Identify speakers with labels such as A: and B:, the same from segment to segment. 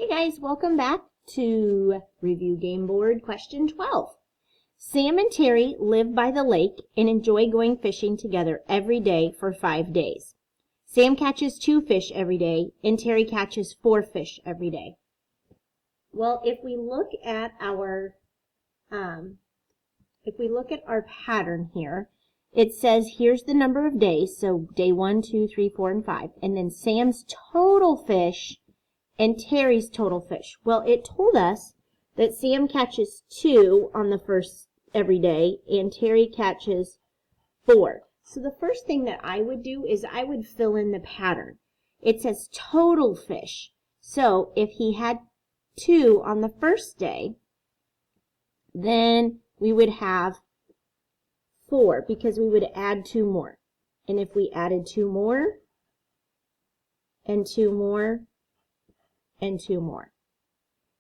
A: guys, welcome back to Review Game Board question 12. Sam and Terry live by the lake and enjoy going fishing together every day for 5 days. Sam catches 2 fish every day and Terry catches 4 fish every day. Well, if we look at our pattern here, it says here's the number of days, so day 1, 2, 3, 4, and 5, and then Sam's total fish and Terry's total fish. Well, it told us that Sam catches 2 on the first every day and Terry catches 4. So the first thing that I would do is I would fill in the pattern. It says total fish. So if he had 2 on the first day, then we would have 4 because we would add 2 more. And if we added 2 more, and 2 more, and 2 more.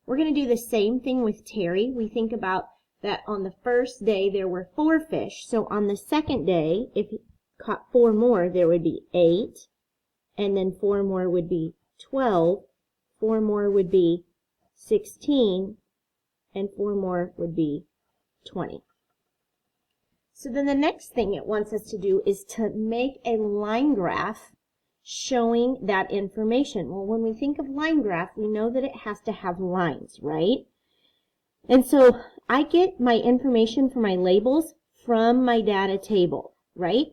A: We're going to do the same thing with Terry. We think about that on the first day there were 4 fish. So on the second day, if he caught 4 more, there would be 8. And then 4 more would be 12. 4 more would be 16. And 4 more would be 20. So then the next thing it wants us to do is to make a line graph showing that information. Well, when we think of line graph, we know that it has to have lines, right? And so I get my information for my labels from my data table, right?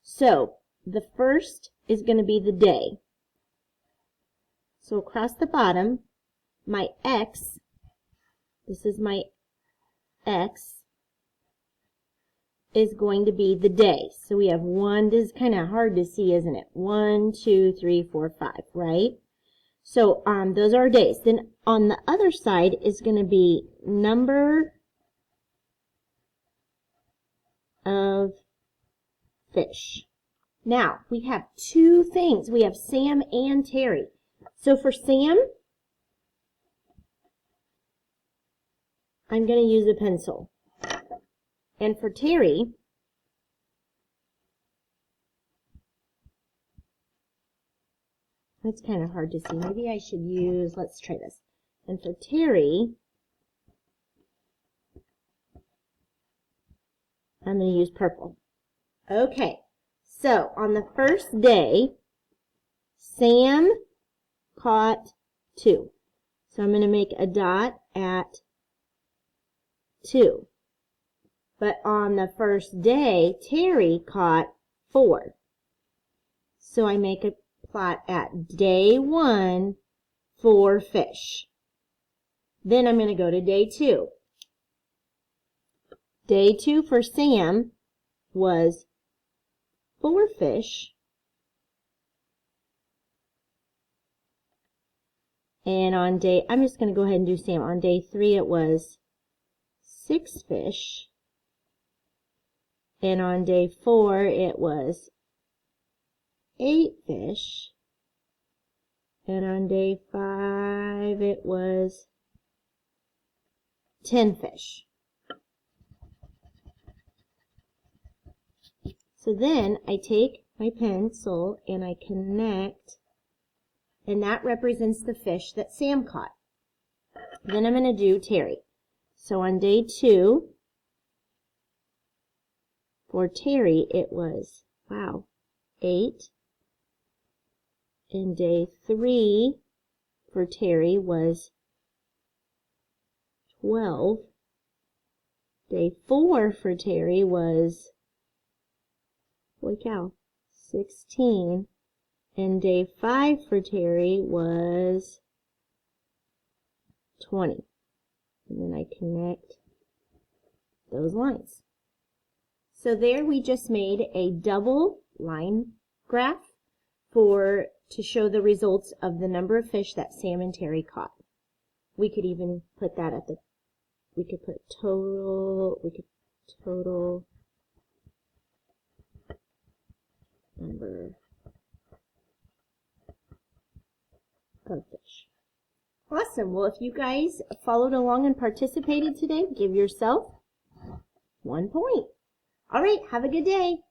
A: So the first is going to be the day. So across the bottom, my X, this is my X, is going to be the day. So we have 1, this is kind of hard to see, isn't it? 1, 2, 3, 4, 5, right? So those are our days. Then on the other side is going to be number of fish. Now, we have 2 things. We have Sam and Terry. So for Sam, I'm going to use a pencil. And for Terry, that's kind of hard to see. Maybe I should use, let's try this. And for Terry, I'm going to use purple. Okay, so on the first day, Sam caught 2. So I'm going to make a dot at 2. But on the first day, Terry caught 4. So I make a plot at day 1, 4 fish. Then I'm going to go to day 2. Day 2 for Sam was 4 fish. And on day, I'm just going to go ahead and do Sam. On day 3 it was 6 fish. And on day 4, it was 8 fish. And on day 5, it was 10 fish. So then I take my pencil and I connect, and that represents the fish that Sam caught. Then I'm going to do Terry. So on day 2, for Terry, it was, 8. And day 3 for Terry was 12. Day 4 for Terry was, 16. And day 5 for Terry was 20. And then I connect those lines. So there we just made a double line graph to show the results of the number of fish that Sam and Terry caught. We could even put that at we could put total number of fish. Awesome. Well, if you guys followed along and participated today, give yourself 1 point. All right, have a good day.